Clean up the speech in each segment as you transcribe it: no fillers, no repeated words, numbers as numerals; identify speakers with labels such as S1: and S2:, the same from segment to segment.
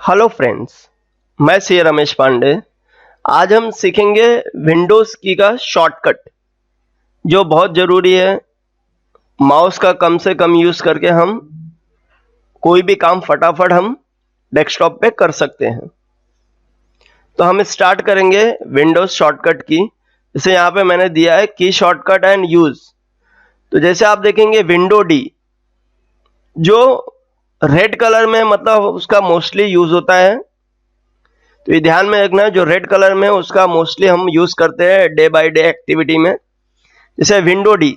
S1: Hello friends, मैं सी रमेश पांडे। आज हम सीखेंगे विंडोज़ की का शॉर्टकट जो बहुत ज़रूरी है। माउस का कम से कम यूज़ करके हम कोई भी काम फटाफट हम डेस्कटॉप पे कर सकते हैं। तो हम स्टार्ट करेंगे विंडोज़ शॉर्टकट की। जैसे यहाँ पे मैंने दिया है की शॉर्टकट एंड यूज़। तो जैसे आप देखेंगे विंडो डी जो रेड कलर में मतलब उसका मोस्टली यूज़ होता है। तो ये ध्यान में रखना है, जो रेड कलर में उसका मोस्टली हम यूज करते हैं डे बाय डे एक्टिविटी में। जैसे विंडो डी,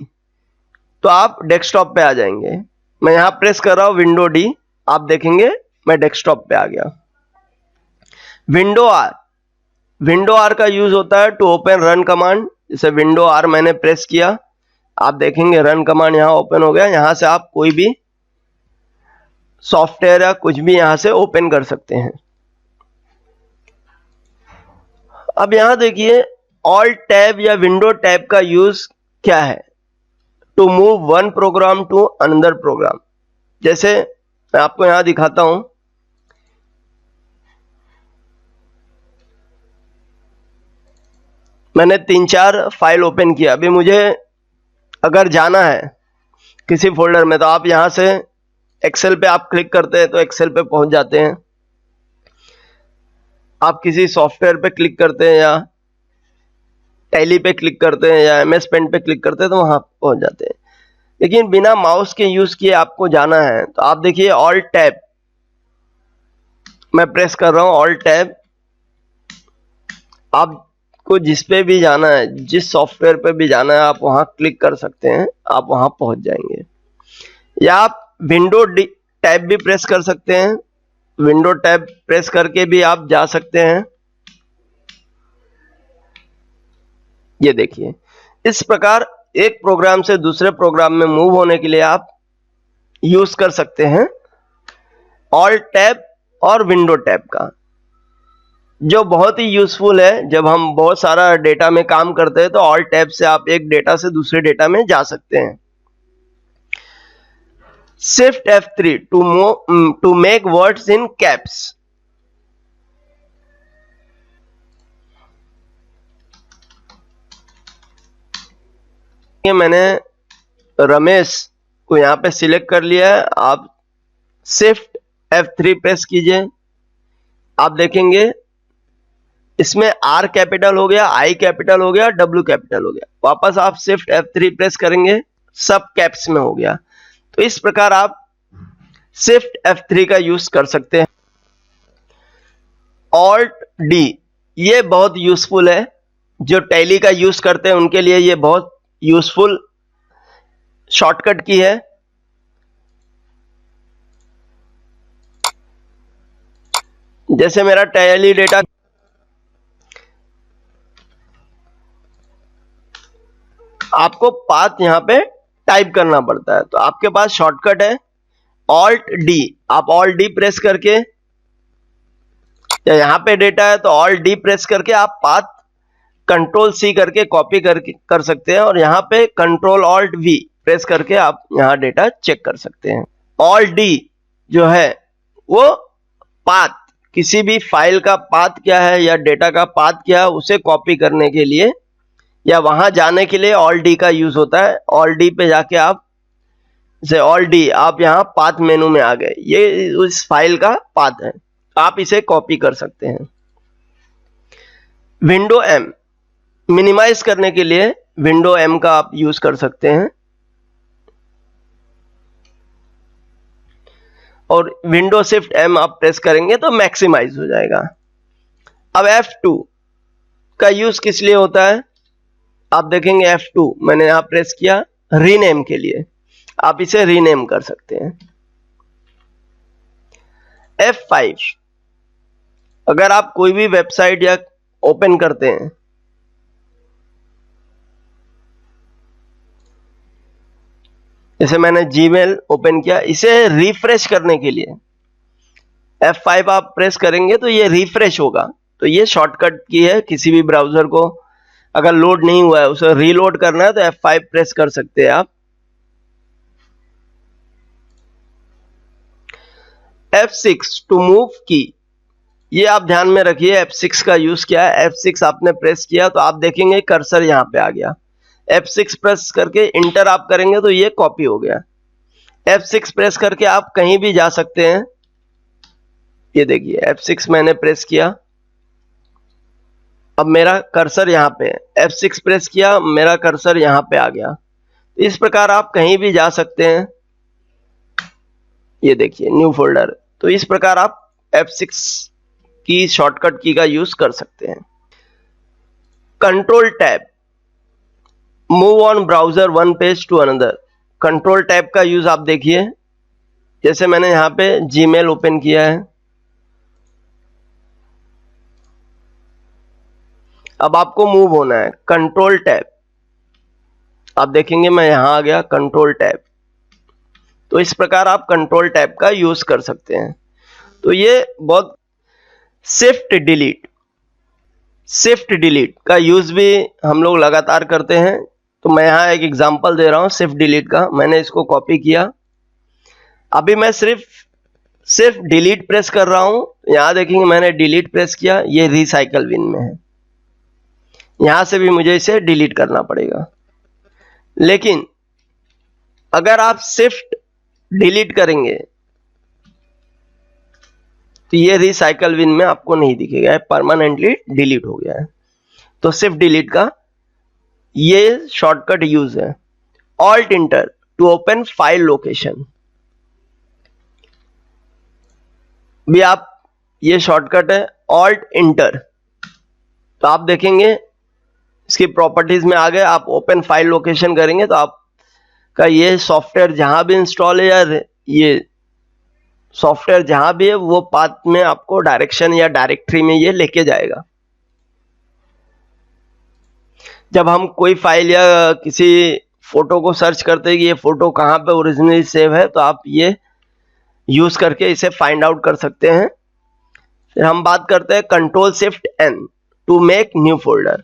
S1: तो आप डेस्कटॉप पे आ जाएंगे। मैं यहाँ प्रेस कर रहा हूँ विंडो डी, आप देखेंगे मैं डेस्कटॉप पे आ गया। विंडो आर का यूज होता है टू ओपन रन कमांड। जैसे विंडो आर मैंने प्रेस किया, आप देखेंगे रन कमांड यहाँ ओपन हो गया। यहाँ से आप कोई भी सॉफ्टवेयर या कुछ भी यहाँ से ओपन कर सकते हैं। अब यहाँ देखिए ऑल्ट टैब या विंडो टैब का यूज क्या है, to move one program to another program. जैसे मैं आपको यहाँ दिखाता हूं, मैंने 3-4 फाइल ओपन किया। अभी मुझे अगर जाना है किसी फोल्डर में, तो आप यहाँ से एक्सेल पे आप क्लिक करते हैं तो एक्सेल पे पहुंच जाते हैं। आप किसी सॉफ्टवेयर पे क्लिक करते हैं या टैली पे क्लिक करते हैं या MS पेंट पे क्लिक करते हैं तो वहां पहुंच जाते हैं। लेकिन बिना माउस के यूज किए आपको जाना है, तो आप देखिए ऑल्ट टैब मैं प्रेस कर रहा हूं, ऑल्ट टैब। आपको जिस पे भी जाना है, जिस सॉफ्टवेयर पे भी जाना है, आप वहां क्लिक कर सकते हैं, आप वहां पहुंच जाएंगे। या आप विंडो टैब भी प्रेस कर सकते हैं। विंडो टैब प्रेस करके भी आप जा सकते हैं। ये देखिए, इस प्रकार एक प्रोग्राम से दूसरे प्रोग्राम में मूव होने के लिए आप यूज कर सकते हैं ऑल्ट टैब और विंडो टैब का, जो बहुत ही यूजफुल है। जब हम बहुत सारा डेटा में काम करते हैं तो ऑल्ट टैब से आप एक डेटा से दूसरे डेटा में जा सकते हैं। Shift F3 to make words in caps. मैंने रमेश को यहाँ पे सिलेक्ट कर लिया है। आप शिफ्ट F3 प्रेस कीजिए, आप देखेंगे इसमें R कैपिटल हो गया, I कैपिटल हो गया, W कैपिटल हो गया। वापस आप शिफ्ट F3 प्रेस करेंगे, सब कैप्स में हो गया। तो इस प्रकार आप शिफ्ट F3 का यूज कर सकते हैं। ऑल्ट D ये बहुत यूजफुल है, जो टैली का यूज करते हैं उनके लिए ये बहुत यूजफुल शॉर्टकट की है। जैसे मेरा टैली डेटा, आपको पाथ यहां पे टाइप करना पड़ता है, तो आपके पास शॉर्टकट है ऑल्ट डी। आप ऑल्ट डी प्रेस करके, या यहां पे डेटा है तो ऑल्ट डी प्रेस करके आप पाथ कंट्रोल C करके कॉपी कर सकते हैं, और यहां पे कंट्रोल ऑल्ट V प्रेस करके आप यहां डेटा चेक कर सकते हैं। ऑल्ट डी जो है वो पाथ, किसी भी फाइल का पाथ क्या है या डेटा का पाथ क्या है उसे कॉपी करने के लिए या वहां जाने के लिए ऑल्ट डी का यूज होता है। ऑल्ट डी पे जाके आप, जैसे ऑल्ट डी, आप यहाँ पाथ मेनू में आ गए, ये उस फाइल का पाथ है, आप इसे कॉपी कर सकते हैं। विंडो M मिनिमाइज करने के लिए विंडो M का आप यूज कर सकते हैं, और विंडो शिफ्ट M आप प्रेस करेंगे तो मैक्सिमाइज हो जाएगा। अब F2 का यूज किस लिए होता है, आप देखेंगे F2 मैंने यहां प्रेस किया रीनेम के लिए, आप इसे रीनेम कर सकते हैं। F5 अगर आप कोई भी वेबसाइट या ओपन करते हैं, जैसे मैंने जीमेल ओपन किया, इसे रिफ्रेश करने के लिए F5 आप प्रेस करेंगे तो ये रिफ्रेश होगा। तो ये शॉर्टकट की है, किसी भी ब्राउजर को अगर लोड नहीं हुआ है उसे रीलोड करना है तो F5 प्रेस कर सकते हैं आप। F6 टू मूव की, ये आप ध्यान में रखिए, F6 का यूज किया है। F6 आपने प्रेस किया तो आप देखेंगे कर्सर यहाँ पे आ गया। F6 प्रेस करके इंटर आप करेंगे तो ये कॉपी हो गया। F6 प्रेस करके आप कहीं भी जा सकते हैं। ये देखिए F6 मैंने प्रेस किया, अब मेरा कर्सर यहाँ पे है। F6 प्रेस किया, मेरा कर्सर यहाँ पे आ गया। इस प्रकार आप कहीं भी जा सकते हैं। ये देखिए न्यू फोल्डर। तो इस प्रकार आप F6 की शॉर्टकट की का यूज कर सकते हैं। Control tab, move on browser one page to another. Control tab का यूज आप देखिए, जैसे मैंने यहाँ पे जीमेल ओपन किया है, अब आपको मूव होना है। कंट्रोल टैब, आप देखेंगे मैं यहां आ गया कंट्रोल टैब। तो इस प्रकार आप कंट्रोल टैब का यूज कर सकते हैं। तो ये बहुत शिफ्ट डिलीट का यूज भी हम लोग लगातार करते हैं। तो मैं यहाँ एक एग्जांपल दे रहा हूँ शिफ्ट डिलीट का। मैंने इसको कॉपी किया, अभी मैं सिर्फ डिलीट प्रेस कर रहा हूँ। यहाँ देखेंगे मैंने डिलीट प्रेस किया, ये रिसाइकल बिन में है। यहां से भी मुझे इसे डिलीट करना पड़ेगा। लेकिन अगर आप शिफ्ट डिलीट करेंगे तो ये रिसाइकल बिन में आपको नहीं दिखेगा, परमानेंटली डिलीट हो गया है। तो शिफ्ट डिलीट का ये शॉर्टकट यूज है। Alt enter to open file location भी आप, ये शॉर्टकट है ऑल्ट इंटर। तो आप देखेंगे इसकी प्रॉपर्टीज में आ गए, आप ओपन फाइल लोकेशन करेंगे तो आपका ये सॉफ्टवेयर जहां भी इंस्टॉल है या ये सॉफ्टवेयर जहां भी है वो पाथ में आपको डायरेक्शन या डायरेक्टरी में ये लेके जाएगा। जब हम कोई फाइल या किसी फोटो को सर्च करते हैं कि ये फोटो कहां पे ओरिजिनली सेव है, तो आप ये यूज करके इसे फाइंड आउट कर सकते हैं। फिर हम बात करते हैं control shift N to make new folder.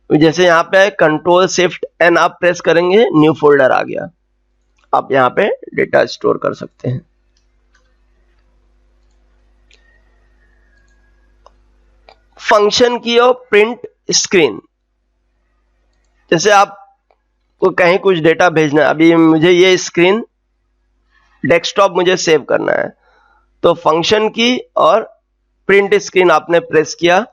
S1: जैसे यहाँ पे कंट्रोल शिफ्ट एन आप प्रेस करेंगे, न्यू फोल्डर आ गया, आप यहाँ पे डेटा स्टोर कर सकते हैं। फंक्शन की और प्रिंट स्क्रीन, जैसे आपको कहीं कुछ डेटा भेजना है, अभी मुझे ये स्क्रीन डेस्कटॉप मुझे सेव करना है, तो फंक्शन की और प्रिंट स्क्रीन आपने प्रेस किया,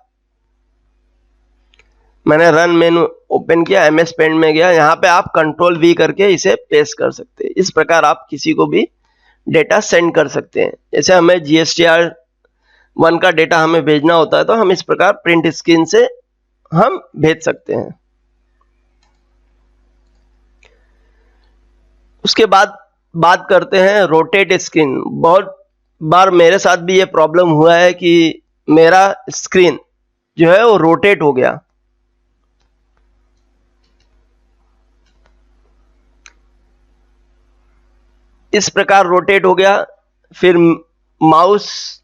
S1: मैंने रन मेनू ओपन किया, MS पेंट में गया, यहाँ पे आप कंट्रोल V करके इसे पेस्ट कर सकते हैं। इस प्रकार आप किसी को भी डेटा सेंड कर सकते हैं। जैसे हमें GSTR1 का डेटा हमें भेजना होता है तो हम इस प्रकार प्रिंट स्क्रीन से हम भेज सकते हैं। उसके बाद बात करते हैं रोटेट स्क्रीन। बहुत बार मेरे साथ भी ये प्रॉब्लम हुआ है कि मेरा स्क्रीन जो है वो रोटेट हो गया। इस प्रकार रोटेट हो गया, फिर माउस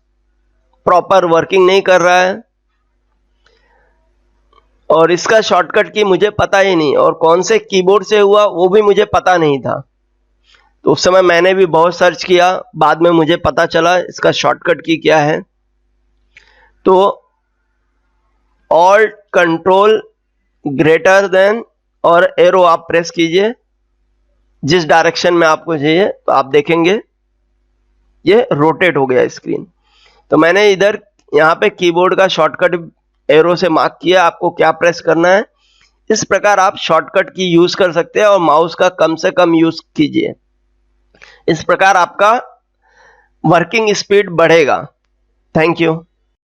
S1: प्रॉपर वर्किंग नहीं कर रहा है और इसका शॉर्टकट की मुझे पता ही नहीं, और कौन से कीबोर्ड से हुआ वो भी मुझे पता नहीं था। तो उस समय मैंने भी बहुत सर्च किया, बाद में मुझे पता चला इसका शॉर्टकट की क्या है। तो ऑल्ट कंट्रोल ग्रेटर देन और एरो आप प्रेस कीजिए जिस डायरेक्शन में आपको चाहिए, तो आप देखेंगे ये रोटेट हो गया स्क्रीन। तो मैंने इधर यहाँ पे कीबोर्ड का शॉर्टकट एरो से मार्क किया, आपको क्या प्रेस करना है। इस प्रकार आप शॉर्टकट की यूज कर सकते हैं और माउस का कम से कम यूज कीजिए। इस प्रकार आपका वर्किंग स्पीड बढ़ेगा। Thank you.